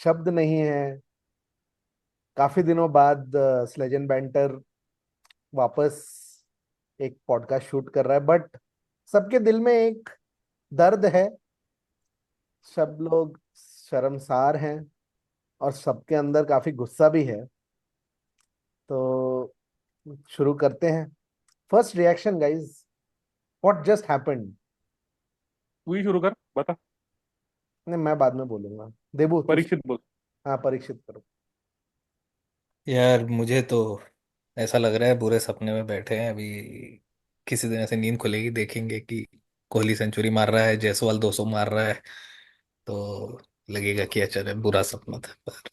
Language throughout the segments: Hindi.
शब्द नहीं है। काफी दिनों बाद स्लेजन बैंटर वापस एक पॉडकास्ट शूट कर रहा है, बट सबके दिल में एक दर्द है। सब लोग शर्मसार हैं और सबके अंदर काफी गुस्सा भी है। तो शुरू करते हैं। First reaction guys, what just happened? तू ही शुरू कर, बता। नहीं, मैं बाद में बोलूंगा। देबू तू। परीक्षित बोल। हाँ, परीक्षित करो। यार मुझे तो ऐसा लग रहा है बुरे सपने में बैठे हैं अभी। किसी दिन ऐसे नींद खुलेगी, देखेंगे कि कोहली सेंचुरी मार रहा है, जायसवाल 200 मार रहा है, तो लगेगा कि अच्छा बुरा सपना था। पर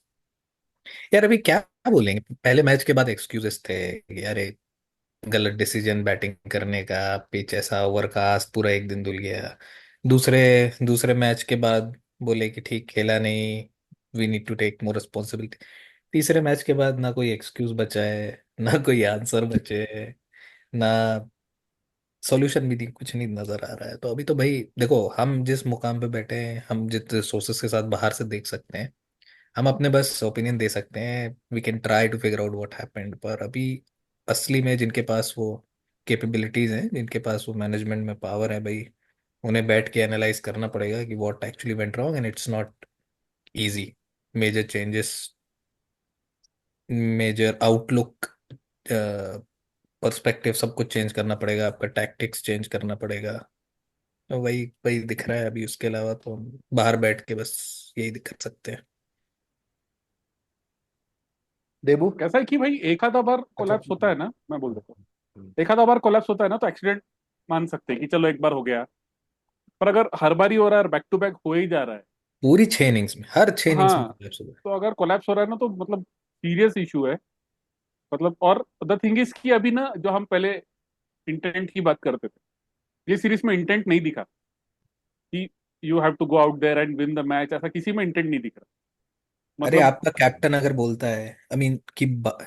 यार अभी क्या बोलेंगे, पहले मैच के बाद एक्सक्यूजेस थे कि अरे गलत डिसीजन बैटिंग करने का, पिच ऐसा ओवरकास्ट, पूरा एक दिन धुल गया। दूसरे दूसरे मैच के बाद बोले कि ठीक खेला नहीं, we need to take more responsibility. तीसरे मैच के बाद ना कोई एक्सक्यूज बचा है, ना कोई आंसर बचे है, ना सॉल्यूशन भी नहीं, कुछ नहीं नजर आ रहा है। तो अभी तो भाई देखो, हम जिस मुकाम पे बैठे हैं, हम जितने सोर्सेस के साथ बाहर से देख सकते हैं, हम अपने बस ओपिनियन दे सकते हैं। We can try to figure out what happened, पर अभी असली में जिनके पास वो कैपेबिलिटीज हैं, जिनके पास वो मैनेजमेंट में पावर है भाई, उन्हें बैठ के एनालाइज करना पड़ेगा कि what actually went wrong, and it's not easy. Major changes, major outlook, perspective, सब कुछ चेंज करना पड़ेगा, आपका टैक्टिक्स चेंज करना पड़ेगा। तो वही वही दिख रहा है अभी, उसके अलावा तो हम बाहर बैठ के बस यही कर सकते हैं। देबू। कैसा है कि भाई एक आधा बार अच्छा। कोलैप्स होता है ना, मैं बोल देता हूँ। एक आधा बार कोलैप्स होता है ना तो एक्सीडेंट मान सकते हैं कि चलो एक बार हो गया। पर अगर हर बार ही हो रहा है, बैक टू बैक हो ही जा रहा है। पूरी 6 इनिंग्स में, हर 6 इनिंग्स में हाँ। collapse हुआ है। तो अगर कोलैप्स हो रहा है ना तो मतलब सीरियस इशू है। मतलब और द थिंग इज कि अभी ना जो हम पहले इंटेंट की बात करते थे, ये सीरीज में इंटेंट नहीं दिखा कि you have to go out there and win the match. ऐसा किसी में इंटेंट नहीं दिख रहा। अरे मतलब आपका कैप्टन अगर बोलता है, आई मीन कि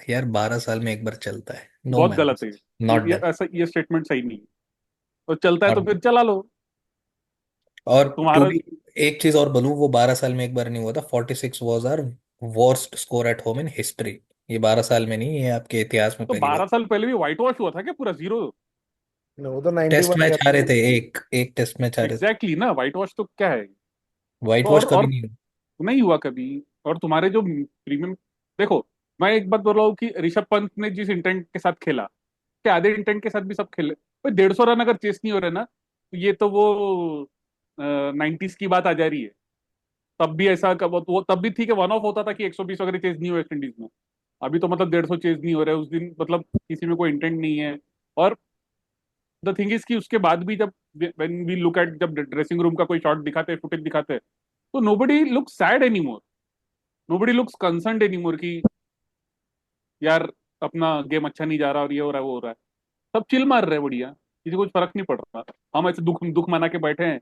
यार 12 साल में एक बार चलता है, नो बहुत मैन, गलत है नॉट ये डन, ऐसा ये स्टेटमेंट सही नहीं है। तो चलता है नॉट तो डन। फिर चला लो। और टू तुम्हारा बी, एक चीज और बोलूं, वो 12 साल में एक बार नहीं हुआ था। 46 was our worst score at home in history. ये 12 साल में नहीं, ये आपके इतिहास में तो पहली बार। 12 साल पहले भी व्हाइट वॉश हुआ था क्या पूरा जीरो? वो तो टेस्ट 91 मैच ईयर हारे में। थे, एक एक टेस्ट मैच हारे थे। एग्जैक्टली ना, व्हाइट वॉश तो क्या है? व्हाइट तो वॉश कभी और नहीं हुआ। नहीं हुआ कभी। और तुम्हारे जो प्रीमियम, देखो, मैं एक बात बोल रहा हूँ कि ऋषभ पंत ने जिस इंटेंट के साथ खेला, क्या आधे इंटेंट के साथ भी सब खेले भाई? 150 रन अगर चेस नहीं हो रहे ना, तो ये तो वो 90s की बात आ जा रही है। तब भी ऐसा कब वो तब भी ठीक है, वन ऑफ होता था कि 120 वगैरह चेज नहीं हो वेस्ट इंडीज में। अभी तो मतलब 150 चेज नहीं हो रहे उस दिन, मतलब किसी में कोई इंटेंट नहीं है। और द थिंग इज कि उसके बाद भी जब व्हेन वी लुक एट, जब ड्रेसिंग रूम का कोई शॉट दिखाते हैं, फुटेज दिखाते हैं, तो nobody looks sad anymore, nobody looks concerned anymore कि यार अपना गेम अच्छा नहीं जा रहा और ये हो रहा है वो हो रहा है। सब चिल मार रहे हैं बढ़िया, किसी को कुछ फर्क नहीं पड़ रहा। हम ऐसे दुख दुख मना के बैठे हैं,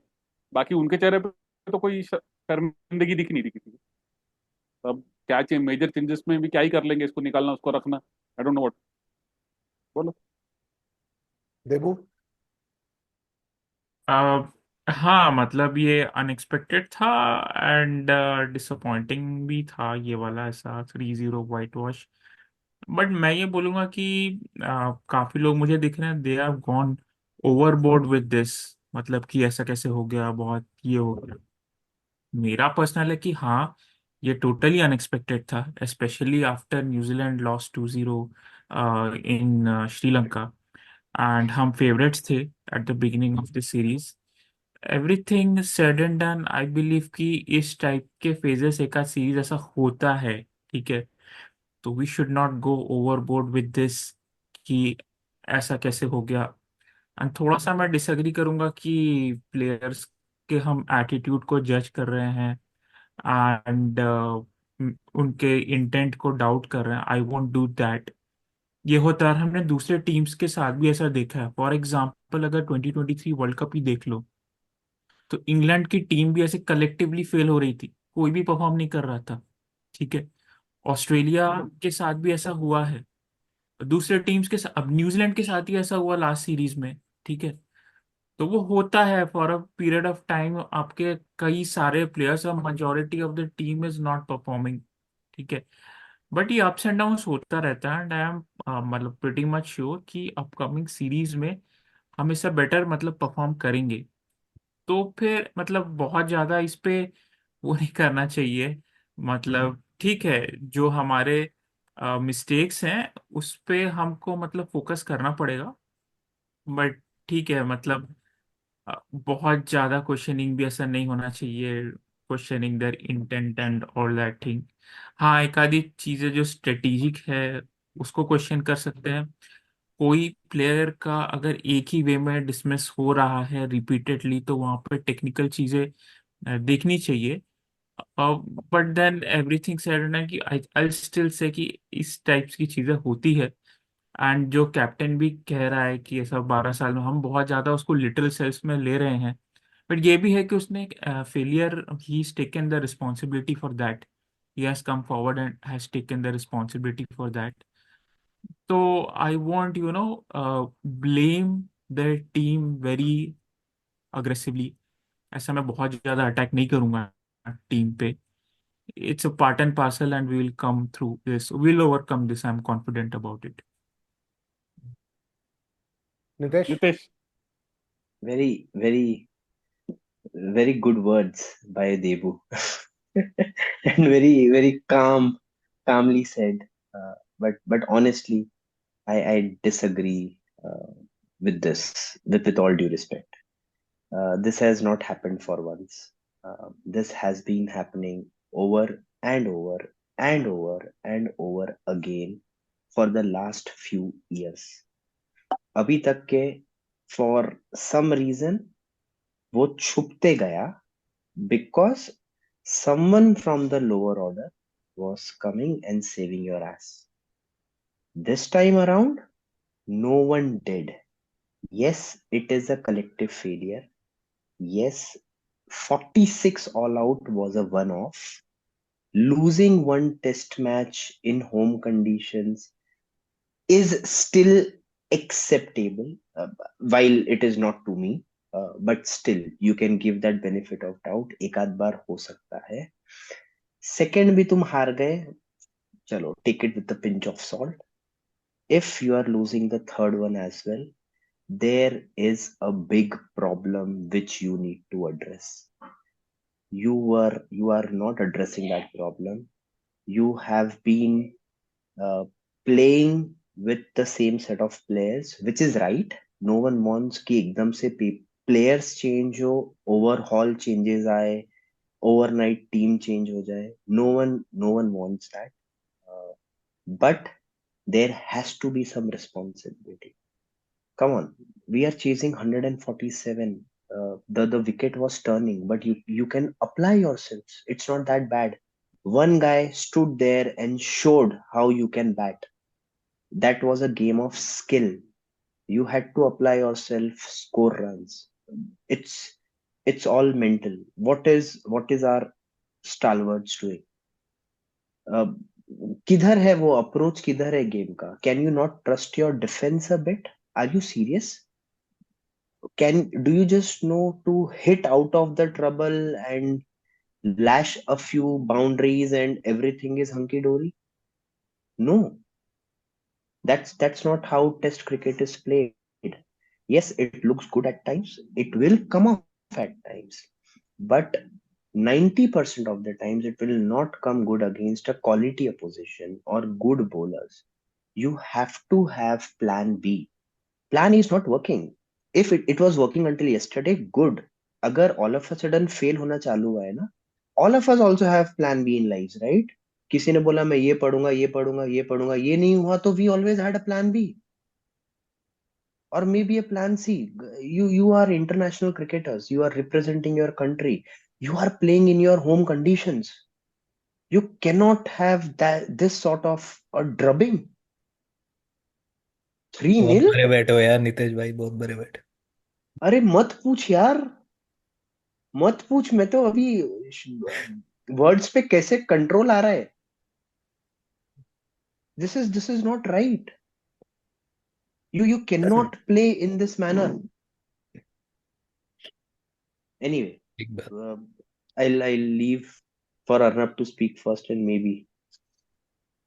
बाकी उनके चेहरे पे तो कोई शर्मिंदगी दिख नहीं रही किसी को। अब क्या चेंज, मेजर चेंजेस में भी क्या ही कर लेंगे, इसको निकालना उसको रखना, आई डोंट नो व्हाट। बोलो। देबू। अ, हाँ मतलब ये अनएक्सपेक्टेड था एंड डिसअपॉइंटिंग भी था ये वाला ऐसा 3-0 वाइट वॉश। बट मैं ये बोलूंगा कि काफी लोग मुझे दिख रहे हैं they are gone overboard with this. मतलब कि ऐसा कैसे हो गया, बहुत ये हो गया। मेरा पर्सनल है कि हाँ, ये टोटली अनएक्सपेक्टेड था, specially after New Zealand loss 2-0 in Sri Lanka. And हम फेवरेट्स थे at the beginning of the series. Everything said and done, I believe कि इस टाइप के फेजेस एक आध सीरीज ऐसा होता है, ठीक है। तो we should not go overboard with this कि ऐसा कैसे हो गया। एंड थोड़ा सा मैं डिसएग्री करूंगा कि प्लेयर्स के हम एटीट्यूड को जज कर रहे हैं एंड उनके इंटेंट को डाउट कर रहे हैं। I won't do that. ये होता है, हमने दूसरे टीम्स के साथ भी ऐसा देखा है। फॉर एग्जाम्पल अगर 2023 वर्ल्ड कप ही देख लो, तो इंग्लैंड की टीम भी ऐसे कलेक्टिवली फेल हो रही थी, कोई भी परफॉर्म नहीं कर रहा था, ठीक है। ऑस्ट्रेलिया के साथ भी ऐसा हुआ है, दूसरे टीम्स के साथ, अब न्यूजीलैंड के साथ ही ऐसा हुआ लास्ट सीरीज में, ठीक है। तो वो होता है for a period of time, आपके कई सारे प्लेयर्स और majority of the team is not performing, ठीक है। बट ये अप्स एंड डाउन्स होता रहता है, एंड आई एम मतलब प्रिटी मच श्योर कि अपकमिंग सीरीज में हम इससे बेटर मतलब परफॉर्म करेंगे। तो फिर मतलब बहुत ज्यादा इस पे वो नहीं करना चाहिए। मतलब ठीक है, जो हमारे मिस्टेक्स हैं उस पे हमको मतलब फोकस करना पड़ेगा। बट ठीक है, मतलब बहुत ज्यादा क्वेश्चनिंग भी ऐसा नहीं होना चाहिए, questioning their intent and all that thing. हाँ, एक आधी चीजें जो स्ट्रेटेजिक है उसको क्वेश्चन कर सकते हैं। कोई प्लेयर का अगर एक ही वे में डिसमिस हो रहा है रिपीटेडली, तो वहां पे टेक्निकल चीजें देखनी चाहिए। बट देन एवरीथिंग सेड ना, कि आई स्टिल से कि इस टाइप्स की चीजें होती है। एंड जो कैप्टन भी कह रहा है कि ये सब 12 साल में हम बहुत ज्यादा उसको लिटिल सेल्स में ले रहे हैं। बट ये भी है कि उसने failure, he is taken the responsibility for that, he has come forward and has taken the responsibility for that. तो I won't blame the team very aggressively. ऐसा मैं बहुत ज्यादा अटैक नहीं करूंगा टीम पे। it's a part and parcel, and we will come through this, we'll overcome this, I'm confident about it. Nitesh. Nitesh. Very, very, very good words by Debu. And very, very calmly said. But honestly, I disagree with this, with all due respect. This has not happened for once. This has been happening over and over and over and over again for the last few years. अभी तक के for some reason वो छुपते गया because someone from the lower order was coming and saving your ass. This time around, no one did. Yes, it is a collective failure. Yes, 46 all out was a one off. Losing one test match in home conditions is still acceptable, while it is not to me. But still, you can give that benefit of doubt. एक आध बार हो सकता है. Second भी तुम हार गए, चलो, take it with a pinch of salt. If you are losing the third one as well, there is a big problem which you need to address. You are not addressing that problem. You have been uh, playing with the same set of players, which is right. No one wants कि एकदम से players change हो, overhaul changes आए, overnight team change हो जाए. No one wants that. But there has to be some responsibility. Come on, we are chasing 147. The wicket was turning, but you can apply yourselves. It's not that bad. One guy stood there and showed how you can bat. That was a game of skill. You had to apply yourself, score runs. It's it's all mental. What is our stalwarts doing? Uh, किधर है वो अप्रोच, किधर है गेम का? Can you not trust your defence a bit? Are you serious? Do you just know to hit out of the trouble and lash a few boundaries and everything is hunky dory? No, that's not how test cricket is played. Yes, it looks good at times, it will come off at times, but 90% of the times it will not come good against a quality opposition or good bowlers. You have to have plan B. Plan is not working. If it was working until yesterday, good. अगर all of a sudden fail होना चालू हुआ है ना, all of us also have plan B in lives, right? किसी ने बोला मैं ये पढ़ूंगा, ये पढ़ूंगा, ये पढ़ूंगा, ये नहीं हुआ तो we always had a plan B or maybe a plan C. You are international cricketers. You are representing your country. You are playing in your home conditions. You cannot have that this sort of a drubbing. 3 बहुत nil. बड़े बैठे हो यार नितेश भाई, बहुत बड़े बैठे। अरे मत पूछ यार, मत पूछ. मैं तो अभी वर्ड्स पे कैसे कंट्रोल आ रहा है. This is not right. You cannot play in this manner. Anyway, एक बात। uh, I'll leave for Arnab to speak first and maybe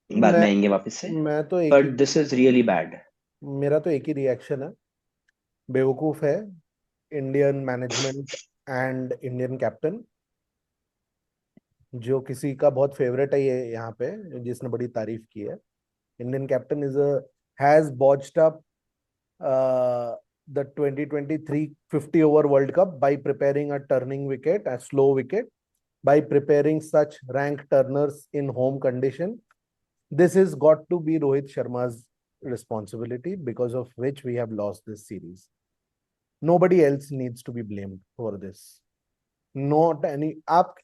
बाद मैं में आएंगे वापस से. मैं तो एक ही But this is really bad. मेरा तो एक ही रिएक्शन है, बेवकूफ है Indian management and Indian captain, जो किसी का बहुत फेवरेट है ये यहाँ पे, जिसने बड़ी तारीफ की है. Indian captain is has botched up the 2023 50 over World Cup by preparing a turning wicket, a slow wicket, by preparing such rank turners in home condition. This has got to be Rohit Sharma's responsibility, because of which we have lost this series. Nobody else needs to be blamed for this. Not any. आप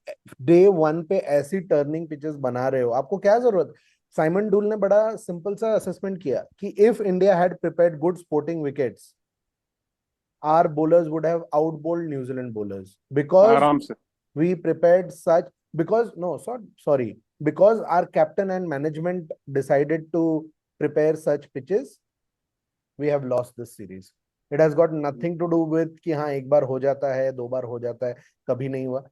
डे वन पे ऐसी टर्निंग पिचेस बना रहे हो, आपको क्या जरूरत. साइमन डूल ने बड़ा सिंपल सा असेसमेंट किया कि if India had prepared good sporting wickets, our bowlers would have outbowled New Zealand bowlers, because आराम से. we prepared such, because no sorry, because our captain and management decided to prepare such pitches, we have lost this series. It has got nothing to do with कि हाँ एक बार हो जाता है, दो बार हो जाता है, कभी नहीं हुआ.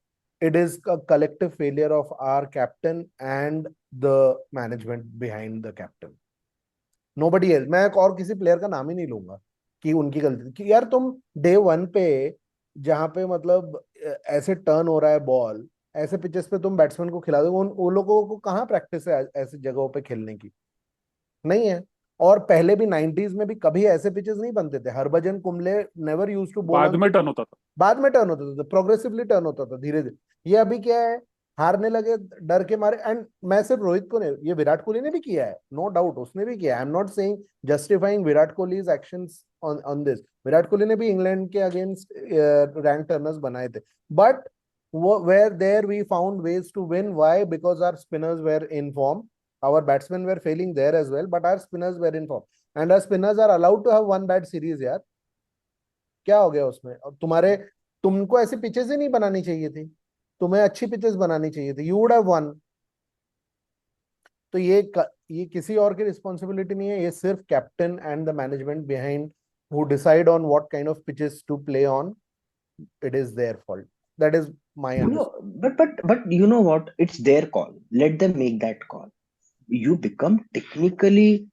It is a collective failure of our captain and the management behind the captain. Nobody else. मैं एक और किसी प्लेयर का नाम ही नहीं लूंगा कि उनकी गलती थी. कि यार तुम डे वन पे, जहाँ पे मतलब ऐसे टर्न हो रहा है बॉल, ऐसे पिचेस पे तुम बैट्समैन को खिला दो. उन लोगों को कहाँ प्रैक्टिस है ऐसी जगहों पे खेलने की? नहीं है. और पहले भी 90s में भी कभी ऐसे पिचेस नहीं बनते थे. Harbhajan Kumble never use to bowl बाद ऑन. में टर्न होता था. बाद में टर्न होता था, प्रोग्रेसिवली टर्न होता था धीरे धीरे. ये अभी क्या है, हारने लगे डर के मारे. एंड मैं सिर्फ रोहित को नहीं, ये विराट कोहली ने भी किया है, नो डाउट उसने भी किया है. I am not saying justifying Virat Kohli's actions on this. Virat Kohli ने भी इंग्लैंड के अगेंस्ट रैंक टर्नर्स बनाए थे, but where there we found ways to win. Why? Because our spinners were in form. Our batsmen were failing there as well, but our spinners were in form. And our spinners are allowed to have one bad series यार. क्या हो गया उसमें? अब तुमको ऐसी पिचेस ही नहीं बनानी चाहिए थी, तुम्हें अच्छी पिचेस बनानी चाहिए थी. You would have one. तो ये किसी और की रिस्पॉन्सिबिलिटी नहीं है, ये सिर्फ captain and the management behind who decide on what kind of pitches to play on. It is their fault. That is my You know, understanding. but you know what? It's their call. Let them make that call. You become technically,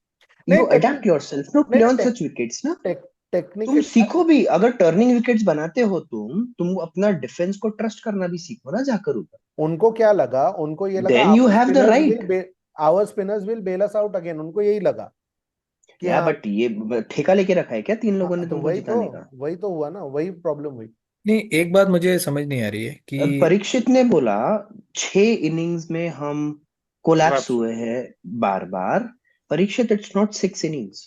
नहीं you adapt yourself to play नहीं on such wickets, ना. तुम टेक्निकल. सीखो भी, अगर टर्निंग विकेट्स बनाते हो तुम अपना डिफेंस को ट्रस्ट करना भी सीखो ना जाकर ऊपर. उनको क्या लगा, उनको ये लगा Then you have the right. Our spinners will bail us out again. उनको यही लगा कि या हाँ. बट ये ठेका लेके रखा है क्या तीन लोगों ने तो तुमको जिताने का? वही तो हुआ ना, वही प्रॉब्लम हुई. नहीं, एक बात मुझे समझ नहीं आ रही है और कि परीक्षित ने बोला 6 इनिंग्स में हम कोलैप्स कोलैप्स. हुए हैं बार बार. Parikshit, it's not 6 innings.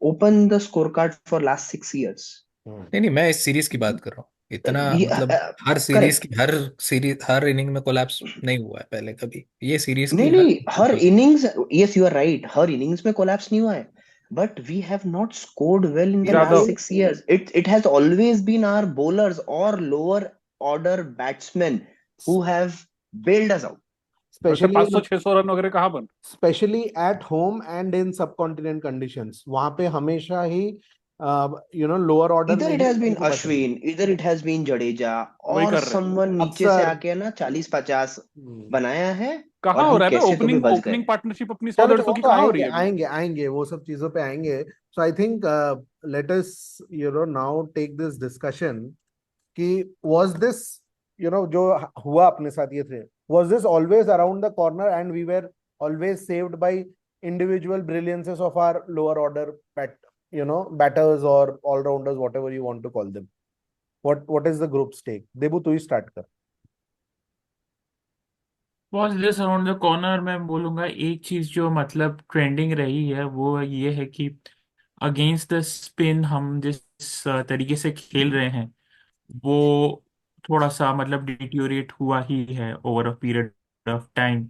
Open the score card for last 6 years. नहीं नहीं, मैं इस सीरीज की बात कर रहा हूँ. इतना ये मतलब करेक्ट. हर इनिंग में कोलैप्स नहीं हुआ है पहले कभी. ये सीरीज की नहीं हर नहीं, हर मतलब innings, yes you are right, हर इनिंग्स में कोलैप्स नहीं हुआ है. But we have not scored well in the ज्यादा. Last 6 years. It has always been our bowlers और lower order batsman who have bailed us out. वैसे स्पेशली 500-600 रन वगैरह कहाँ बन. Specially at home and in subcontinent conditions, वहां पे हमेशा ही लोअर ऑर्डर Either ने it ही has been उनको बचा. Ashwin, either it has been Jadeja, वही और कर रहे हैं. someone नीचे से अक्सर. आके ना 40-50 बनाया है. और कहाँ हो हम रहा है भाई कैसे तो भी ओपनिंग बच ओपनिंग गए. पार्टनरशिप अपनी 100 चलो 150 वो की तो कहाँ हो आएंगे रही है अभी. आएंगे आएंगे, वो सब चीजों पे आएंगे. So I think let us now take this discussion कि was this, जो हुआ अपने साथ ये थे, was this always around the corner and we were always saved by individual brilliances of our lower order batters or all rounders, whatever you want to call them. What is the group stake? देबू तू ही स्टार्ट कर. Watch this around the corner मैं बोलूंगा एक चीज जो मतलब ट्रेंडिंग रही है वो ये है कि अगेंस्ट द स्पिन हम जिस तरीके से खेल रहे हैं वो थोड़ा सा मतलब डिट्योरेट हुआ ही है over a period of time.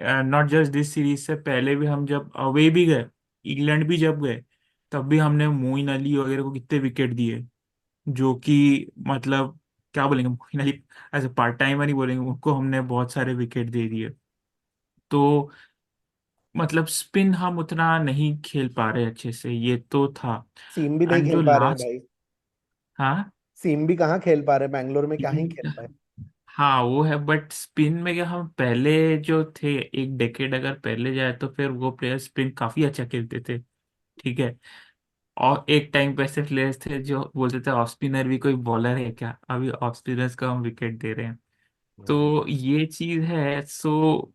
Not just this series से पहले भी हम जब अवे भी गए, इंग्लैंड भी जब गए, तब भी हमने मोइन अली वगैरह को कितने विकेट दिए. जो कि मतलब क्या बोलेंगे, Moeen Ali as a part timer ही बोलेंगे, उनको हमने बहुत सारे विकेट दे दिए. तो मतलब स्पिन हम उतना नहीं खेल पा रहे अच्छे से, ये तो था. सीम भी नहीं एंड खेल जो पा रहे हैं लास्ट, भाई. हाँ सीम भी कहाँ खेल पा रहे, बैंगलोर में क्या ही खेल स्पिन, पाए। हाँ वो है, बट स्पिन में क्या, हम पहले जो थे, एक डेकेड अगर पहले जाए तो फिर वो प्लेयर स्पिन काफी अच्छा खेलते थे। ठीक है। और एक टाइम पे ऐसे प्लेयर्स थे जो बोलते थे ऑफ स्पिनर भी कोई बॉलर है क्या, अभी ऑफ स्पिनर्स को हम विकेट दे रहे हैं। तो ये चीज है। सो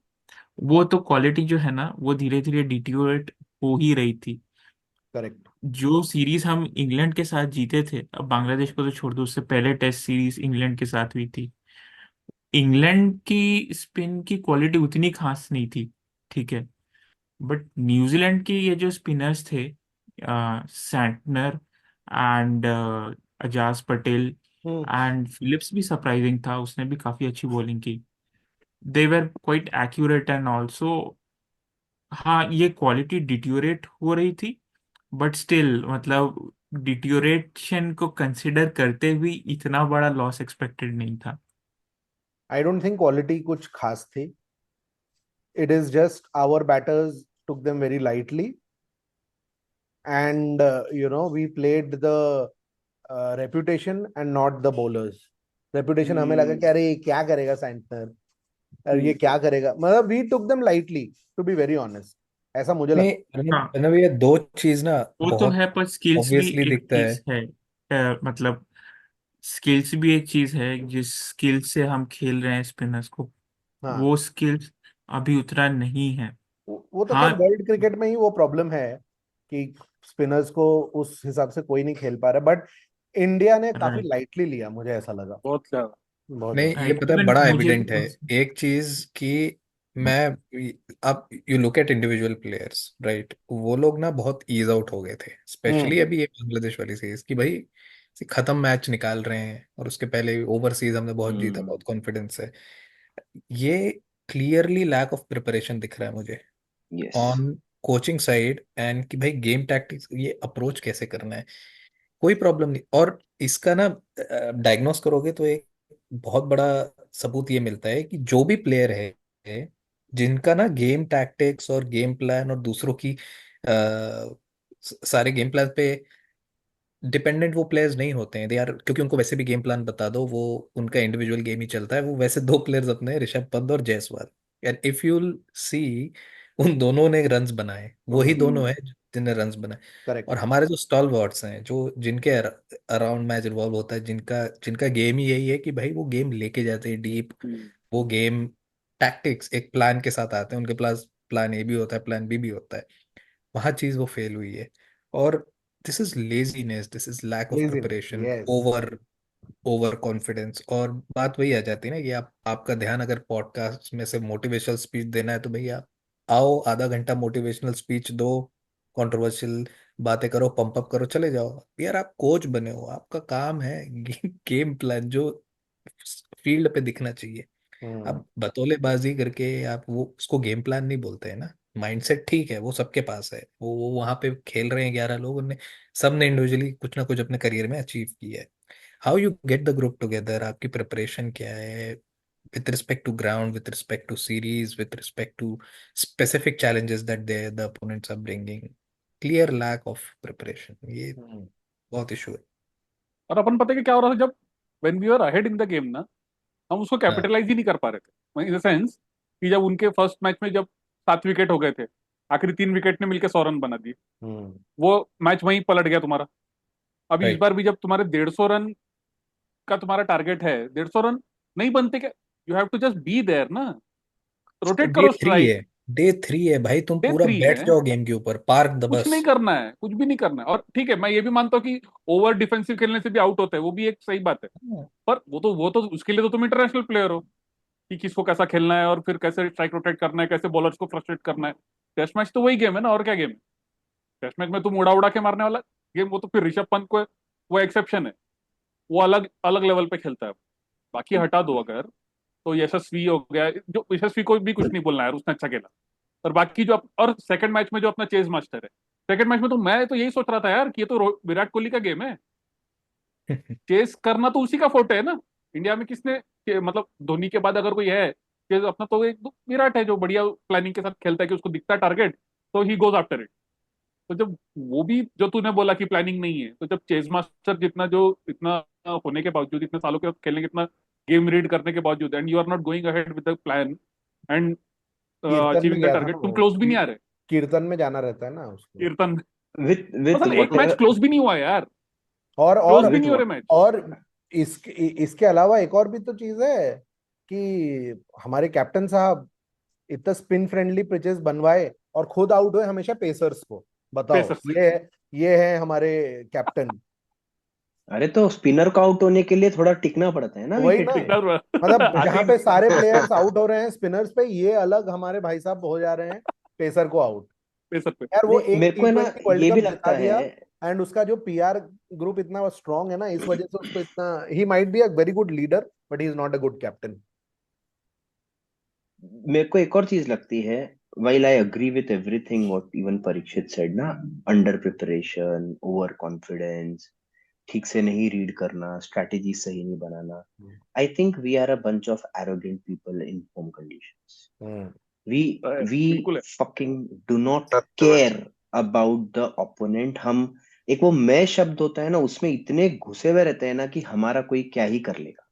वो तो क्वालिटी जो है ना, वो धीरे धीरे डिटीरियोरेट हो ही रही थी। करेक्ट। जो सीरीज हम इंग्लैंड के साथ जीते थे, अब बांग्लादेश को तो छोड़ दो, उससे पहले टेस्ट सीरीज इंग्लैंड के साथ हुई थी, इंग्लैंड की स्पिन की क्वालिटी उतनी खास नहीं थी। ठीक है। बट न्यूजीलैंड के ये जो स्पिनर्स थे, Santner and Ajaz Patel hmm. And Phillips भी सरप्राइजिंग था, उसने भी काफी अच्छी बॉलिंग की। They were quite accurate and also, हाँ ये क्वालिटी डिट्योरेट हो रही थी, बट स्टिल मतलब डिट्योरेशन को कंसिडर करते हुए इतना बड़ा लॉस एक्सपेक्टेड नहीं था। आई डोंट थिंक क्वालिटी कुछ खास थी, it is just our batters took them very lightly, and we played the reputation and not the bowlers. Reputation हमें लगा हम्म, कि अरे ये क्या करेगा सैंटनर, और ये हम्म, क्या करेगा, मतलब we took them lightly, to be very honest, ऐसा मुझे नहीं, लगता मतलब हाँ मतलब ये दो चीज ना वो तो बहुत है, पर स्किल्स भी ऑब्वियसली एक दिखता है। चीज है। मतलब स्किल्स भी एक चीज है, जिस स्किल से हम खेल रहे हैं स्पिनर्स को, है। हाँ, वो स्किल्स अभी उतना नहीं है। वो तो हाँ। खैर वर्ल्ड क्रिकेट में ही वो प्रॉब्लम है कि स्पिनर्स को उस हिसाब से कोई नहीं खेल पा रहा, बट इंडिया ने काफी राइट। लाइटली लिया, मुझे ऐसा लगा, बहुत ज्यादा। बहुत नहीं, ज्यादा। ये पता है इवन बड़ा मुझे भी एविडेंट है एक चीज कि मैं अब you look at individual players, right, वो लोग ना बहुत ईज आउट हो गए थे, स्पेशली हम्म। अभी ये बांग्लादेश वाली सीरीज की भाई, खत्म मैच निकाल रहे हैं, और उसके पहले ओवरसीज हमने बहुत जीता, हम्म, बहुत कॉन्फिडेंस है। ये क्लियरली लैक ऑफ प्रिपरेशन दिख रहा है मुझे yes, on coaching side, and कि भाई गेम टैक्टिक्स ये अप्रोच कैसे करना है, कोई प्रॉब्लम नहीं। और इसका ना डायग्नोस करोगे तो एक बहुत बड़ा सबूत ये मिलता है कि जो भी प्लेयर है जिनका ना गेम टैक्टिक्स और गेम प्लान और दूसरों की सारे गेम प्लान पे डिपेंडेंट वो प्लेयर्स नहीं होते हैं, दे आर, क्योंकि उनको वैसे भी गेम प्लान बता दो, वो उनका इंडिविजुअल गेम ही चलता है। वो वैसे दो प्लेयर्स अपने हैं, ऋषभ पंत और Jaiswal, and if you see उन दोनों ने रन्स बनाए, वही हम्म। दोनों हैं जिन्हें रन्स बनाए। और करेक्ट। हमारे जो स्टॉल वर्ड्स हैं, जो जिनके अराउंड मैच इन्वॉल्व होता है, जिनका जिनका गेम ही यही है कि भाई वो गेम लेके जाते हैं डीप, हम्म। वो गेम टैक्टिक्स एक प्लान के साथ आते हैं, उनके पास प्लान ए भी होता है, प्लान बी भी होता है, वहां चीज वो फेल हुई है। और this is laziness, this is lack of laziness, preparation, yes. Over over confidence. और बात वही आ जाती है ना कि आपका ध्यान अगर पॉडकास्ट में से मोटिवेशनल स्पीच देना है तो भैया आओ, आधा घंटा मोटिवेशनल स्पीच दो, कंट्रोवर्शियल बातें करो, पंप अप करो, चले जाओ। यार आप कोच बने हो, आपका काम है गेम प्लान जो फील्ड पे दिखना चाहिए। हम्म। अब बतौलेबाजी करके आप वो उसको गेम प्लान नहीं बोलते हैं ना। माइंडसेट ठीक है, वो सबके पास है, वो वहां पे खेल रहे हैं 11 लोग, उनने सबने इंडिविजुअली कुछ ना कुछ अपने करियर में अचीव किया है। How you get the group together, आपकी प्रिपरेशन क्या है with respect to ground, with respect to series, with respect to specific challenges that the opponents are bringing, clear lack of preparation, ये हम्म। बहुत इशू है। और अपन पता है कि क्या हो रहा था जब when we were ahead in the game ना, हम उसको हाँ, कैपिटलाइज ही नहीं कर पा रहे थे, इन द सेंस कि जब उनके फर्स्ट मैच में जब 7 विकेट हो गए थे, आखिरी 3 विकेट ने मिलकर 100 रन बना दिए, हम्म। वो मैच वहीं पलट गया तुम्हारा। अब इस राइट, बार भी जब तुम्हारे 150 रन का तुम्हारा टारगेट है, 150 रन नहीं बनते क्या? You have to just be there ना, रोटेट डे करो थ्री स्ट्राइक। है, डे थ्री है भाई, तुम डे पूरा 3 बैठ है, जाओ गेम के ऊपर, पार्क द कुछ बस। नहीं करना है, कुछ भी नहीं करना है। और ठीक है, मैं ये भी मानता हूँ कि ओवर डिफेंसिव खेलने से भी आउट होता है, वो भी एक सही बात है। पर वो तो उसके लिए तो तुम इंटरनेशनल प्लेयर हो कि किसको कैसा खेलना है और फिर कैसे स्ट्राइक रोटेट करना है, कैसे बॉलर्स को फ्रस्ट्रेट करना है। टेस्ट मैच तो वही गेम है ना, और क्या गेम है? टेस्ट मैच में तुम उड़ा उड़ा के मारने वाला गेम, वो तो फिर ऋषभ पंत को वो एक्सेप्शन है, वो अलग अलग लेवल पे खेलता है। बाकी हटा दो अगर, तो यशस्वी हो गया, जो यशस्वी को भी कुछ नहीं बोलना है यार, उसने अच्छा खेला। और बाकी जो और सेकंड मैच में जो अपना चेज मास्टर है, सेकंड मैच में तो मैं तो यही सोच रहा था यार कि ये तो विराट कोहली का गेम है, चेस करना तो उसी का फोर्टे है ना। इंडिया में किसने मतलब धोनी के बाद अगर कोई है चेज अपना, तो एक विराट है जो बढ़िया प्लानिंग के साथ खेलता है कि उसको दिखता है टारगेट, तो ही गोज आफ्टर इट। तो जब वो भी जो तूने बोला कि प्लानिंग नहीं है, तो जब चेस मास्टर जितना जो इतना होने के बावजूद, इतने सालों के खेलने के, इतना गेम रीड करने के बावजूद, and you are not going ahead with the plan and कीर्तन में अचीविंग द गया था ना टारगेट, तुम वो, क्लोज भी नहीं आ रहे। कीर्तन में जाना रहता है ना उसको। कीर्तन में with असल एक मैच whatever क्लोज भी नहीं हुआ यार, और क्लोज और भी with नहीं हो रहे what मैच। और इसके अलावा एक और भी तो चीज है कि हमारे कैप्टन साहब इतना स्पिन फ्रेंडली पिचेस बनवाए और खुद आउट हुए हमेशा पेसर्स को। बताओ, पेसर्स ये है हमारे कैप्टन। अरे तो स्पिनर को आउट होने के लिए थोड़ा टिकना पड़ता है ना वही विकेट ना, पे। मतलब आते जहां ही पे नहीं। सारे प्लेयर्स आउट हो रहे हैं स्पिनर्स पे, ये अलग हमारे भाई साहब हो जा रहे हैं पेसर को आउट। पेसर पे यार वो नहीं, एक मेरे टी को है ना ट्वेंटी वर्ल्ड ये भी कप जिता लगता है, दिया। एंड उसका जो पीआर ग्रुप इतना स्ट्रांग है ना, इस वजह से उसको इतना, he might be a very good leader but he is not a good captain. मेरे को एक और चीज लगती है, while I agree with everything what even Parikshit said ना, अंडर प्रिपरेशन, ओवर कॉन्फिडेंस, ठीक से नहीं रीड करना, स्ट्रैटेजी सही नहीं बनाना, I think we are a bunch of arrogant people in home conditions. we we बिल्कुल है। fucking do not सत्य में care about the opponent। हम एक वो मैं शब्द होता है ना, उसमें इतने घुसे हुए रहते हैं ना कि हमारा कोई क्या ही कर लेगा।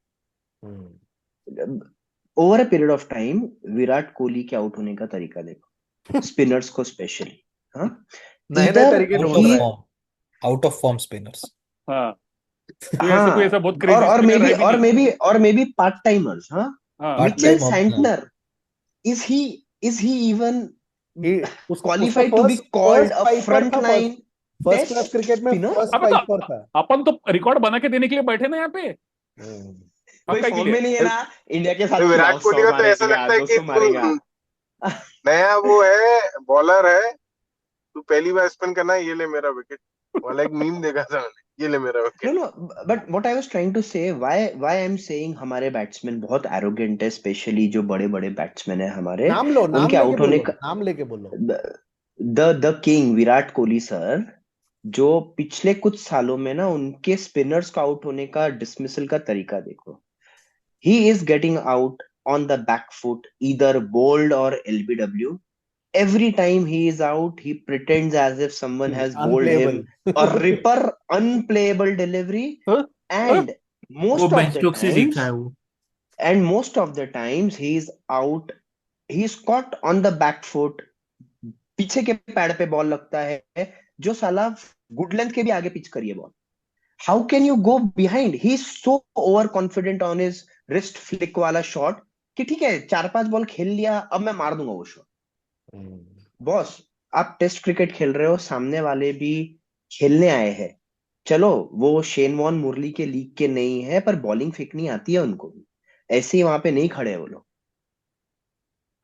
Over a period of time Virat Kohli के आउट होने का तरीका देखो, स्पिनर्स को स्पेशली। हाँ, नए नए इधर तरीके आउट ढूंढ ऑफ रहा ही, है। Form, out of form spinners. हाँ, कोई ऐसा हाँ, बहुत क्रेजी और मे स्पिनर बी है भी और नहीं। मे बी और मे बी पार्ट टाइमर्स। हाँ, हाँ, पार्ट मिचेल टाइम नहीं। Opener. Santner, is he even He- उसका qualified to be first called first a fifer front था, first line first class test cricket में स्पिनर? फर्स्ट अबे तो फाइपर था। अपन तो रिकॉर्ड बना के देने के लिए बैठे ना यहाँ पे, कोई पक्का के फॉर्म लिए। में नहीं है ना, इंडिया के साथ विराट खिलाओ, कोहली 100 का तो ऐसा मारेगा, लगता है कि 200 तू मारेगा। नया वो है, बॉलर है, तू पहली बार स्पिन करना, ये ले मेरा विकेट वाला एक मीम देखा था मैंने, ये ले मेरा no wicket. No, but what I was trying to say, why I am saying हमारे बैट्समैन बहुत एरोगेंट है, स्पेशली जो बड़े बड़े बैट्समैन है हमारे, नाम लो, उनके नाम लेके आउट होने बोलो, का। नाम लेके बोलो। The king Virat Kohli sir, जो पिछले कुछ सालों में ना उनके स्पिनर्स का आउट होने का, डिसमिसल का तरीका देखो। He is getting out on the back foot, either bowled और LBW. Every time he is out, he pretends as if someone has bowled him unplayable. a ripper, unplayable delivery, हाँ? हाँ? and वो most of Ben the Stokes से सीखा times, है वो। he is out, he is caught on the back foot, पीछे के पैड पे बॉल लगता है, जो साला गुड लेंथ के भी आगे पिच करिए ball. How can you go behind? He is so over confident on his wrist flick वाला शॉट कि ठीक है, 4-5 बॉल खेल लिया, अब मैं मार दूंगा वो शॉट। बॉस, आप टेस्ट क्रिकेट खेल रहे हो, सामने वाले भी खेलने आए हैं। चलो, वो शेन वॉन मुरली के लीग के नहीं है, पर बॉलिंग फेंकनी आती है उनको भी। ऐसे ही वहां पे नहीं खड़े हैं वो लोग।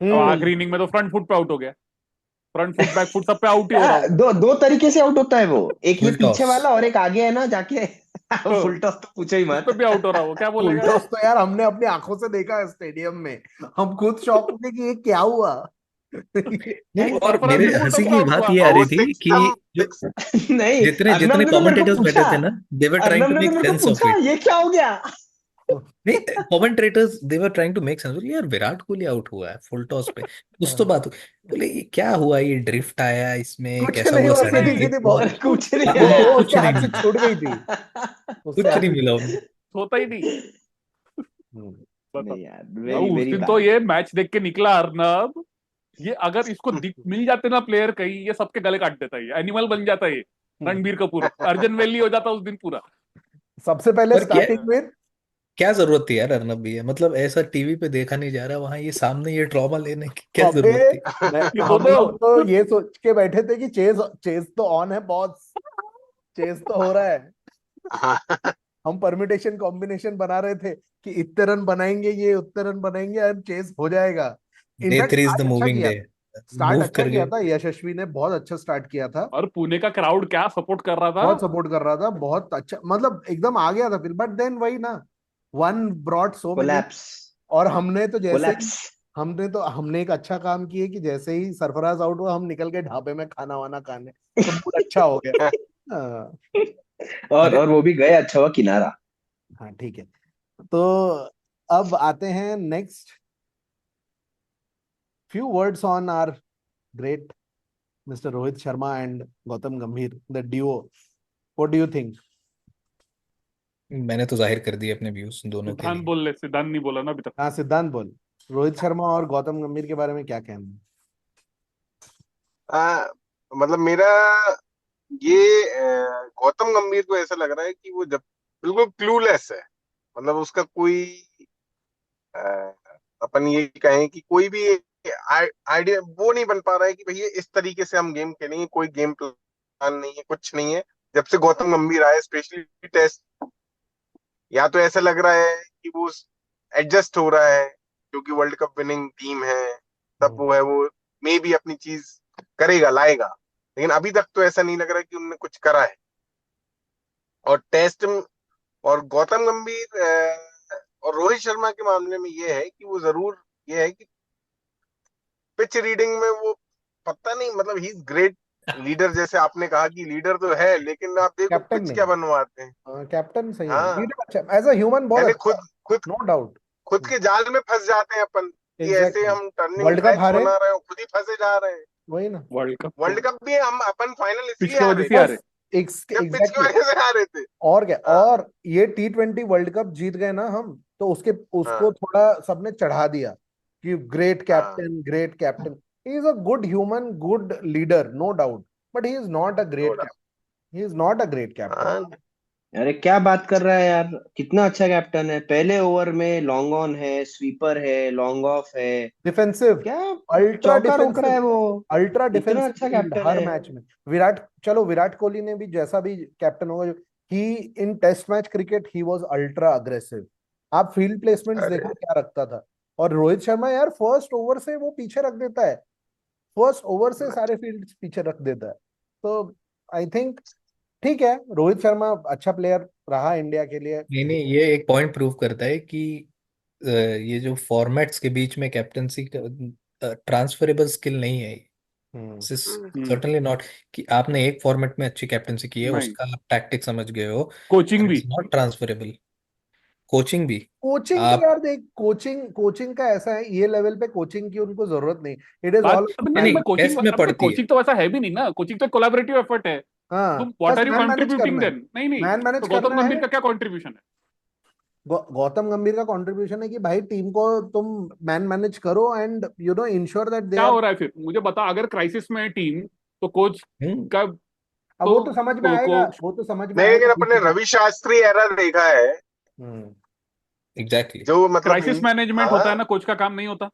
अब आखिरी इनिंग में तो फ्रंट फुट पे आउट हो गया, फ्रंट फुट बैक फुट सब पे आउट ही हो रहा हूँ। दो दो तरीके से आउट होता है वो, एक ये फुल पीछे टॉस। वाला और एक आगे है ना जाके। तो फुल टॉस तो पूछो ही उस मत। पे भी आउट हो रहा हूँ, क्या बोलेगा। उल्टोस तो यार हमने अपनी आंखों से देखा है स्टेडियम में। हम खुद शॉक हो गए कि ये क्या हुआ। नहीं, वो और सरफराज मेरे भी फुल हंसी टॉस पे की आउट बात हुआ। ये आ और वो रही थी सिक्स कि जो सिक्स नहीं, जितने अर्नब जितने ने तो मेरे को कमेंटेटर्स बैठे पूछा, थे ना, दे वर ट्राइंग अर्नब टू ने तो मेक मेरे को सेंस ऑफ पूछा इट। ये क्या हो गया। नहीं, commentators they were trying to make sense, यार विराट कोहली आउट हुआ है फुल टॉस पे, कुछ तो बात बोले ये क्या हुआ, ये ड्रिफ्ट आया इसमें, कुछ कैसा नहीं हुआ, हुआ, सडन सीधी सीधी ड्रिफ्ट हुआ, बॉल। कुछ नहीं वो आया। वो कुछ उसके नहीं हाथ से मिला, छूट गई थी, उससे कुछ हाथ नहीं से। मिला उन्हें। होता ही नहीं। हम्म। बताओ। नहीं यार, अब वेरी उस वेरी दिन तो बैड। ये मैच देख के निकला अर्नब, ये अगर इसको दिख मिल जाते ना प्लेयर कहीं, ये सबके गले काट देता है, एनिमल बन जाता है ये, रणबीर कपूर, अर्जन वैली हो जाता उस दिन पूरा। सबसे पहले पर क्या स्टार्टिंग में क्या जरूरत थी यार अर्नब भी है, मतलब ऐसा टीवी पे देखा नहीं जा रहा, वहां ये सामने ये ट्रॉमा लेने की क्या अबे, जरूरत थी। ये हम दोनों लोग तो ये सोच के बैठे थे कि चेज चेज तो ऑन है बॉस, चेज तो हो रहा है। हम परम्यूटेशन कॉम्बिनेशन बना रहे थे कि इतने रन बनाएंगे, ये उतने रन बनाएंगे और चेज हो जाएगा। Day in fact 3 is the start अच्छा मूविंग किया डे, था, स्टार्ट मूव अच्छा कर किया गए। था, यशस्वी ने बहुत अच्छा स्टार्ट किया था। और पुणे का क्राउड क्या सपोर्ट कर रहा था। बहुत सपोर्ट कर रहा था, बहुत अच्छा, मतलब एकदम आ गया था फिर, बट देन वही ना, one brought so many. Collapse, और हमने तो जैसे ही, कोलैप्स। हमने एक अच्छा काम किया कि जैसे ही सरफराज आउट हुआ, हम निकल गए ढाबे में खाना वाना खाने, तो मूड अच्छा हो गया। हाँ। और अरे और वो भी गए, अच्छा हुआ किनारा। हाँ ठीक है, तो अब आते हैं next few words on our great Mr. Rohit Sharma and Gautam Gambhir, the duo. What do you think? मैंने तो जाहिर कर दिए अपने व्यूज दोनों के सिद्धांत लिए। बोल ले, सिद्धांत नहीं बोला ना अभी तक। हाँ, सिद्धांत बोल। रोहित शर्मा और गौतम गंभीर के बारे में क्या कहना है? मतलब मेरा ये गौतम गंभीर को ऐसा लग रहा है कि वो जब बिल्कुल क्लूलेस है, मतलब उसका कोई अ, अपन ये कहें कि कोई भी आइडिया वो नहीं बन पा रहा है कि भैया इस तरीके से हम गेम खेलेंगे, कोई गेम प्लान नहीं है, कुछ नहीं है। जब से गौतम गंभीर आए, स्पेशली टेस्ट, या तो ऐसा लग रहा है कि वो एडजस्ट हो रहा है क्योंकि वर्ल्ड कप विनिंग टीम है, तब वो है, वो मे भी अपनी चीज करेगा, लाएगा, लेकिन अभी तक तो ऐसा नहीं लग रहा है कि उन्होंने कुछ करा है। और टेस्ट और गौतम गंभीर और रोहित शर्मा के मामले में ये है कि वो जरूर ये है कि पिच रीडिंग में वो पता नहीं, मतलब ही इज ग्रेट लीडर, जैसे आपने कहा कि लीडर तो है, लेकिन आप देखो कैप्टन पिच नहीं। क्या बनवाते हैं। कैप्टन सही है, हाँ, लीडर अच्छा, एज अ ह्यूमन बहुत यानी अच्छा खुद है, खुद नो डाउट। खुद के जाल में फंस जाते हैं अपन कि ऐसे एग्जैक्टली। हम टर्निंग वर्ल्ड कप ट्रैक्स हारे, बना रहे हो, खुद ही फंसे जा रहे हैं। वही ना। वर्ल्ड कप वर्ल्ड कप भी हम अपन फाइनल पिच इसलिए की वजह हारे से आ थे, रहे। बस जब पिच की एग्जैक्टली। वजह से हारे थे। और क्या, हाँ और ये T20 वर्ल्ड कप जीत गए ना हम, तो उसके हाँ उसको थोड़ा सबने चढ़ा दिया कि ग्रेट हाँ, captain, great captain. He is a good human, good leader, no doubt, but he is not a great थोड़ा। Captain. He is not a great captain. हाँ, अरे क्या बात कर रहा है यार, कितना अच्छा कैप्टन है, पहले ओवर में लॉन्ग ऑन है, स्वीपर है, लॉन्ग ऑफ है, डिफेंसिव, क्या अल्ट्रा चौका रोक रहा डिफेंसिव, है वो, अल्ट्रा इतना डिफेंसिव अच्छा फील्ड कैप्टन हर है। मैच में। विराट, चलो विराट कोहली ने भी जैसा भी कैप्टन होगा, he in test match cricket he was ultra aggressive. आप फील्ड प्लेसमेंट्स अरे देखो क्या रखता था। और रोहित शर्मा यार फर्स्ट ओवर से वो पीछे रख देता है, फर्स्ट ओवर से सारे फील्ड पीछे रख देता है। तो आई थिंक ठीक है, रोहित शर्मा अच्छा प्लेयर रहा इंडिया के लिए। नहीं नहीं, ये एक पॉइंट प्रूव करता है कि ये जो फॉर्मेट्स के बीच में कैप्टनसी का ट्रांसफरेबल स्किल नहीं है। हम्म। सर्टेनली नॉट कि आपने एक फॉर्मेट में अच्छी कैप्टनसी की है, नहीं, उसका आप टैक्टिक समझ गए हो, कोचिंग दैट भी। Is not transferable. कोचिंग भी कोचिंग का आप यार देख, कोचिंग कोचिंग का ऐसा है, ये लेवल पे कोचिंग की उनको जरूरत नहीं। इट इज बात ऑल अब नहीं, नहीं मैं कोचिंग, टेस्ट में अब पड़ती है। कोचिंग तो वैसा है भी नहीं ना, कोचिंग तो कोलैबोरेटिव एफर्ट है। हाँ, तुम व्हाट बस are you man manage contributing करना है, देन? नहीं नहीं, मैन तो मैनेज गौतम करना गंभीर है। का क्या कंट्रीब्यूशन है? गौतम गंभीर का कंट्रीब्यूशन है कि भाई टीम को तुम मैन मैनेज करो and you know ensure that they क्या आर। हो रहा है फिर मुझे बता, अगर क्राइसिस में है टीम तो कोच हम्म का अब वो तो तो समझ में आएगा, कोच वो तो समझ में नहीं, लेकिन आएगा अपने बीसीटी। रवि शास्त्री एरा देखा है, हम्म। एग्जैक्टली। जो मतलब क्राइसिस मैनेजमेंट होता हाँ, है ना, कोच का काम नहीं होता।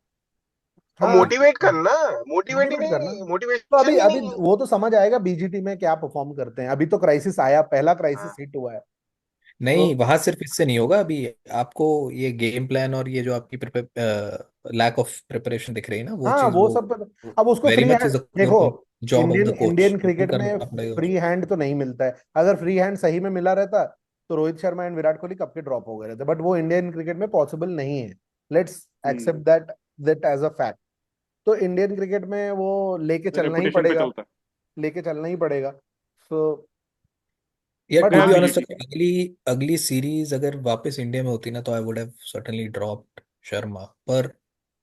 और हाँ, मोटिवेट करना, मोटिवेट ही मोटिवेट करना। नहीं, तो अभी मोटिवेशन ही अभी नहीं है। वो तो समझ आएगा बीजीटी में क्या परफॉर्म करते हैं। अभी तो क्राइसिस आया, पहला क्राइसिस हाँ हिट हुआ है। तो नहीं, वहां सिर्फ इससे नहीं होगा। अभी आपको ये गेम प्लान और ये जो आपकी लैक ऑफ प्रिपरेशन दिख रही है ना, वो हाँ, चीज वो वो सब अब उसको very free much hand is देखो। Job of Indian the coach, Indian वो क्रिकेट में करना पड़ेगा फ्री उसको। हैंड तो नहीं मिलता है। अगर फ्री हैंड सही में मिला रहता तो रोहित शर्मा एंड विराट कोहली कब के ड्रॉप हो गए रहते, बट वो इंडियन क्रिकेट में पॉसिबल नहीं है। Let's accept that, that as a fact. तो इंडियन क्रिकेट में वो लेके चलना ही रेपुटेशन पे पड़ेगा, चलता है। लेके चलना ही पड़ेगा। सो या बट टू गया बी हाँ, ऑनेस्ट, बीजीटी। अगली अगली सीरीज अगर वापस इंडिया में होती ना, तो I would have certainly dropped Sharma. पर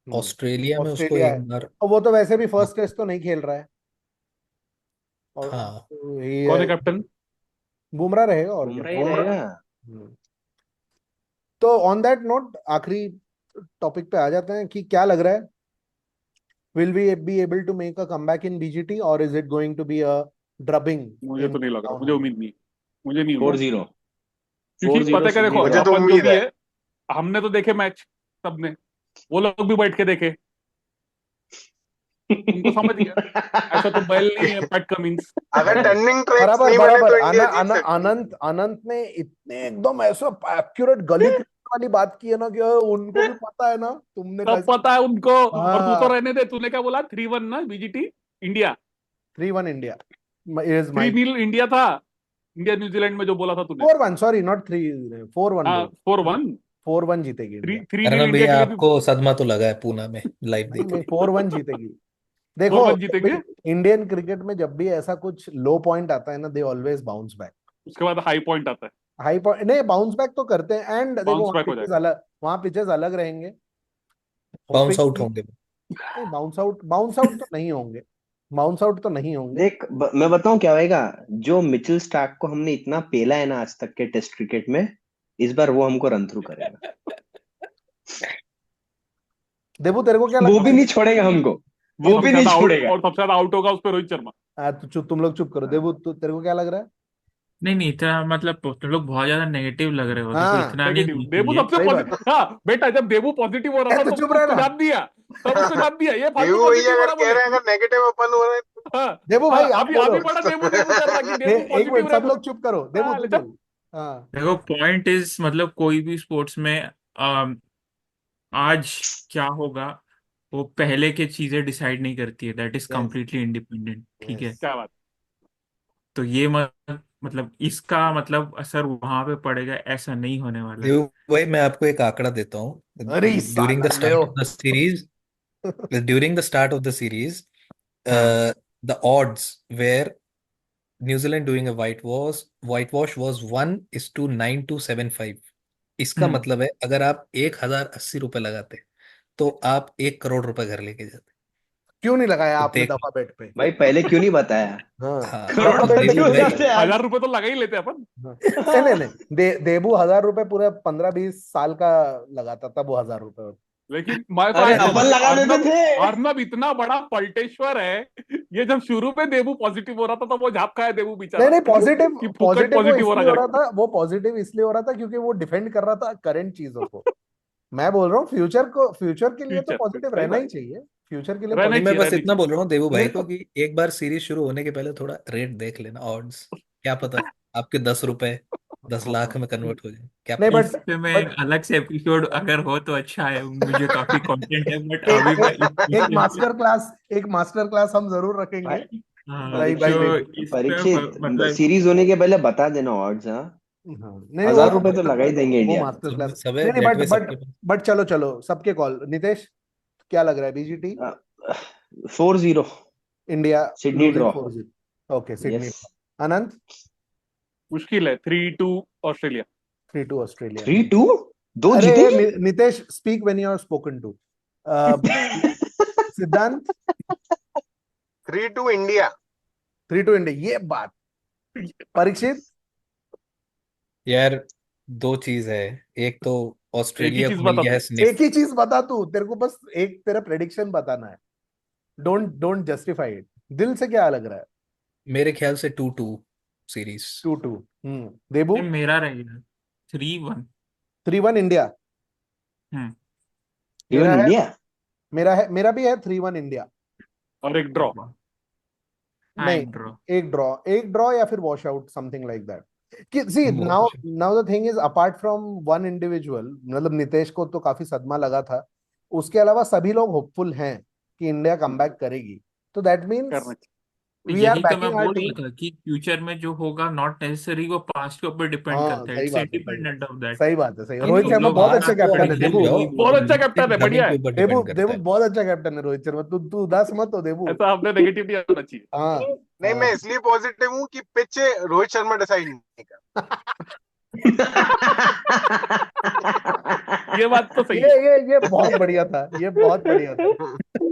ऑस्ट्रेलिया में उसको ऑस्ट्रेलिया है, एक बार और वो तो वैसे भी फर्स्ट टेस्ट तो नहीं खेल रहा है। और हाँ। कौन है कैप्टन? बुमराह रहेगा और क्या। बुमराह ही रहेगा। हम्म। तो ऑन दैट नोट आखिरी टॉपिक पे आ जाते हैं कि क्या लग रहा है, will we be able to make a comeback in BGT और is it going to be a drubbing मुझे इन तो नहीं लग रहा, टाउन मुझे हॉल? उम्मीद नहीं, मुझे नहीं फोर उम्मीद। जीरो क्योंकि फोर पता जीरो है क्या, देखो सिडनी मुझे ड्रॉ। तो अपन जो उम्मीद भी है। है, हमने तो देखे मैच, सबने, वो लोग भी बैठ के देखे, उनको समझ गया ऐसा तो बैल नहीं है पैट कमिंस। अगर टर्निंग ट्रैक्स बराबर नहीं बने बराबर। तो इंडिया जीत सकती है। अनंत अनंत ने इतने एकदम ऐसा एक्यूरेट गली cricket वाली बात की है ना कि उनको भी पता है ना, तुमने सब कैसे। पता है उनको। और तू तो हाँ, रहने दे, तूने क्या बोला, 3-1 ना BGT India? 3-1 India is my. 3-0 India था, इंडिया न्यूजीलैंड में जो बोला था तूने। 4-1, सॉरी नॉट 3, 4-1 हाँ, बोल। 4-1। 4-1 जीतेगी three India. Three Neel Arnab India के भैया, लिए भी। आपको सदमा तो लगा है पूना में लाइव नहीं देख नहीं, के। 4-1 जीतेगी। देखो, 4-1 जीतेंगे। इंडियन क्रिकेट में जब भी ऐसा कुछ लो पॉइंट आता है ना, दे ऑलवेज बाउंस बैक। उसके बाद हाई पॉइंट आता है, हाई पॉइंट नहीं, बाउंस बैक तो करते हैं। एंड देखो बाउंस वहाँ बैक हो पिचेस जाएगा। अलग, वहाँ पिचेस अलग रहेंगे। बाउंस होपिंग आउट कि होंगे। नहीं, बाउंस आउट तो नहीं होंगे। बाउंस आउट तो नहीं होंगे। देख मैं बताऊं क्या होएगा। जो मिचेल स्टार्क को हमने इतना पेला है ना आज तक के टेस्ट क्रिकेट में, इस बार वो हमको रन थ्रू करेगा। देबू तेरे को क्या वो लगता भी है? नहीं छोड़ेगा हमको, और वो सबसे भी नहीं ज्यादा आउट छोड़ेगा। और सबसे ज्यादा आउट होगा उस पर रोहित शर्मा। तुम लोग चुप करो। हाँ। देबू तेरे को क्या लग रहा है? नहीं नहीं, इतना मतलब तुम लोग बहुत ज्यादा नेगेटिव लग रहे हो, देखो हाँ इतना भी नेगेटिव, नहीं देबू चाहिए। सबसे सही बात। पॉजिटिव। हाँ बेटा, जब देबू पॉजिटिव हो रहा था तू तो चुप उसको रहना। ध्यान दिया, तब उसको ध्यान दिया ये फालतू देवू भैया पॉजिटिव हो अगर रहा कह बोले। रहे हैं अगर नेगेटिव अपन हो रहे हैं हाँ। देबू हाँ, भाई आप अभी बोलो। अभी बड़ा देबू देबू कर रहा कि देबू एक पॉजिटिव मिनट रहे सब बोले। लोग चुप करो। देबू हाँ तू ले बोल। चल। हाँ देखो पॉइंट इज, मतलब कोई भी स्पोर्ट्स में आज क्या होगा वो पहले के चीजें डिसाइड नहीं करती है, that is yes completely independent, ठीक यस। है। क्या बात। तो ये मतलब इसका मतलब असर वहां पे पड़ेगा ऐसा नहीं होने वाला है। देव भाई, मैं आपको एक आंकड़ा देता हूँ। अरे ड्यूरिंग साला द ले start of the series, during the start of the series, हाँ। The odds where New Zealand doing a whitewash was 1:9,275। इसका हम्म। मतलब है अगर आप 1,080 रुपए लगाते तो आप 1 करोड़ रुपए घर लेके जाते। क्यों नहीं लगाया तो आपने देख लो। दफा बेट पे? भाई पहले क्यों नहीं बताया? हाँ हाँ, करोड़ दफा तो बेट रुपए पे देव क्यों क्यों हो नहीं भाई, लगाया? जाते हैं आज? 1000 रुपए तो लगा ही लेते अपन। हाँ। नहीं देबू 1,000 रुपए पूरा 15-20 साल का लगाता तब वो 1,000 रुपए। लेकिन मैं तो अरे ऐसा अपन समझ लगा देते अर्नब, थे। अर्नब इतना बड़ा पलटेश्वर है। ये जब शुरू में देबू पॉजिटिव हो रहा था तो वो झाप खाया देबू नहीं बेचारा नहीं पॉजिटिव कि फुकट पॉजिटिव वो पॉजिटिव हो रहा इसलिए हो रहा करके। था। वो पॉजिटिव इसलिए हो रहा था क्योंकि वो डिफेंड कर रहा था करंट चीजों को। मैं बोल रहा हूँ फ्यूचर के लिए तो फ्यूचर पॉजिटिव सही रहना बात। ही चाहिए। फ्यूचर के लिए रहना नहीं, ही मैं पॉजिटिव। चाहिए, बस रहना ही इतना बोल चाहिए। रहा हूँ देवू भाई मेरे को को कि एक बार सीरीज शुरू होने के पहले थोड़ा रेट देख लेना, ऑड्स। क्या पता आपके 10 रुपए 10 लाख में कन्वर्ट हो जाए, क्या नहीं पता। इस पे मैं बट अलग से एपिसोड अगर हो तो अच्छा है, मुझे काफी कंटेंट है, बट एक अभी मैं एक इस एक क्वेश्चन पे। मास्टर क्लास हम जरूर रखेंगे। भाई हाँ, भाई भाई तो देबू। इस पे परीक्षित, मतलब सीरीज होने के पहले बता देना ऑड्स। हाँ, हाँ नहीं हजार वो रुपए तो लगा ही देंगे वो इंडिया। Master class. सब है, नहीं नहीं बेटवे सबके पास। बट चलो चलो सबके कॉल। नितेश क्या लग रहा है? BGT 4-0 India Sydney losing draw. 4-0। Okay Sydney. Yes. Anant मुश्किल है 3-2 ऑस्ट्रेलिया। 3-2 ऑस्ट्रेलिया। 3-2 दो अरे जीतेगी। Nitesh speak when you are spoken to. Siddhant 3-2 India. 3-2 India. ये बात। परीक्षित यार, दो चीज है। एक तो एक ही ऑस्ट्रेलिया चीज को मिल बता गया है तू। एक स्निफ। ही चीज बता। तू तेरे को बस एक तेरा प्रेडिक्शन बताना है। Don't justify it. दिल से क्या लग रहा है? मेरे ख्याल से 2-2 सीरीज। 2-2। देबू ये मेरा रहेगा 3-1। 3-1 इंडिया। हम्म। इवन मेरा है इंडिया। मेरा भी है 3-1 इंडिया। और एक ड्रॉ। हाँ, नहीं एक ड्रॉ। एक ड्रॉ या फिर wash out something like that. कि see now now the thing is apart from one individual मतलब नितेश को तो काफी सदमा लगा था। उसके अलावा सभी लोग होपफुल हैं कि इंडिया कमबैक करेगी। तो दैट करना मींस चाहिए। तो वी आर यही तो मैं बैकिंग आवर बोल रहा टीम। था कि फ्यूचर में जो होगा नॉट नेसेसरी वो पास्ट के ऊपर डिपेंड हाँ करता है, सही इट्स बात है सही बात इंडिपेंडेंट ऑफ दैट। सही बात है सही। नहीं रोहित नहीं, तुम शर्मा लोग बहुत पास्ट अच्छा को कैप्टन आप है भूल देबू। जाओ, वो बहुत अच्छा कैप्टन है, सिर्फ बढ़िया रनिंग के है। ऊपर देबू डिपेंड देबू करता है। बहुत अच्छा कैप्टन है रोहित शर्मा। तू तू उदास मत हो देबू। ऐसा हमने नेगेटिव नहीं आना चाहिए। हाँ नहीं मैं हाँ। इसलिए पॉजिटिव हूँ कि पिच रोहित शर्मा डिसाइड नहीं कर। ये बात तो सही ये है। ये बहुत बढ़िया था। ये बहुत बढ़िया था।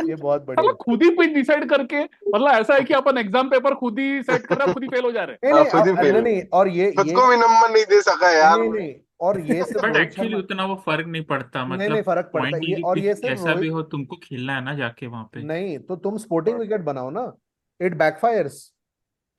ये बहुत बढ़िया मतलब था। खुद ही पिच डिसाइड करके, मतलब ऐसा है कि अपन एग्जाम पेपर खुद ही सेट कर रहे हैं, खुद ही फेल हो जा रहे नहीं हाँ नहीं खुद ही नहीं फेल। नहीं और खुद ये को भी नंबर नहीं दे सका नहीं यार नहीं मैं। नहीं और ये सिर्फ बट रोहित एक्चुअली शर्मा। उतना वो फर्क नहीं पड़ता, नहीं नहीं मतलब फर्क पड़ता पॉइंट है ये ये कि और ये पिच सिर्फ कैसा भी रोहित। हो तुमको खेलना है ना जाके वहां पे। नहीं तो तुम स्पोर्टिंग विकेट बनाओ ना। It backfires.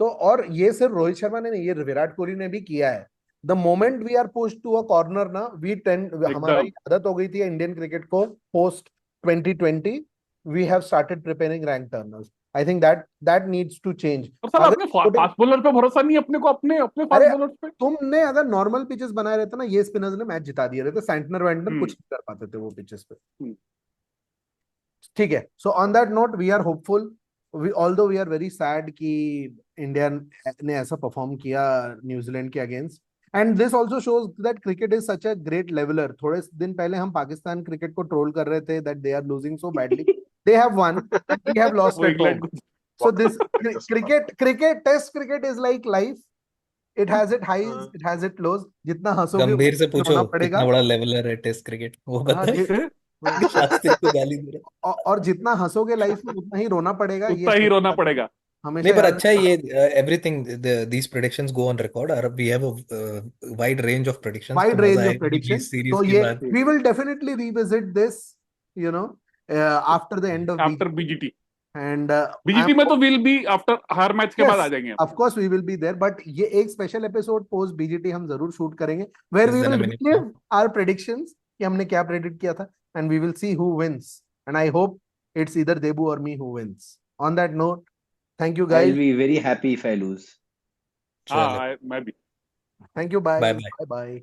तो और ये सिर्फ रोहित शर्मा ने नहीं ये विराट कोहली ने भी किया है। The moment we are pushed to a corner ना वी टेंड हमारा एकदम। ये आदत हो गई थी इंडियन क्रिकेट को post 2020 we have started preparing rank turners. I think that needs to change. और साला अगर अपने फास्ट बॉलर पे भरोसा नहीं है अपने को, अपने अपने फास्ट अरे बॉलर पे। तुमने अगर नॉर्मल पिचेस बनाए रहते ना ये स्पिनर्स ने मैच जिता दिए रहते। सैंटनर वैंटनर कुछ हम्म। नहीं कर पाते थे वो पिचेस पे। हम्म। ठीक है so on that note we are hopeful. We although we are very sad कि इंडिया ने ऐसा परफॉर्म किया न्यूजीलैंड के against. And this also shows that cricket is such a great leveller. थोड़े दिन पहले हम पाकिस्तान क्रिकेट को ट्रोल कर रहे थे that they are losing so badly. They have won and we have lost वो एट होम। इंग्लैंड को। सो दिस बहुत cricket test cricket is like life. It has it highs हाँ। It has it lows. जितना हंसोगे गंभीर से उतना पूछो रोना कितना पड़ेगा। बड़ा लेवलर है टेस्ट क्रिकेट, वो हाँ बताए। शास्त्री को गाली दे रहा और जितना हंसोगे लाइफ में उतना ही रोना पड़ेगा, ये उतना ही सही रोना बात है। पड़ेगा। हमेशा नहीं, पर याद अच्छा है रखना। ये everything these predictions go on record और we have a wide range of predictions, तो वाइड मजा रेंज ऑफ आएगा प्रेडिक्शन। इस सीरीज तो के ये बाद। We will definitely revisit this, you know, after the end of after BGT. BGT, and BGT में तो विल बी आफ्टर, हर मैच के बाद आ यस, जाएंगे हम। Of course we will be there, but ये एक स्पेशल एपिसोड पोस्ट बीजीटी हम जरूर शूट करेंगे, वेयर इस वी दिन विल में नहीं। रिलीव आवर प्रेडिक्शंस कि हमने क्या प्रेडिक्ट किया था, and we will see who wins, and I hope it's either Debu और me who wins. On that note, thank you I'll guys. be very happy if I lose. हाँ चलो, मैं भी। Thank you, bye bye bye. Bye bye.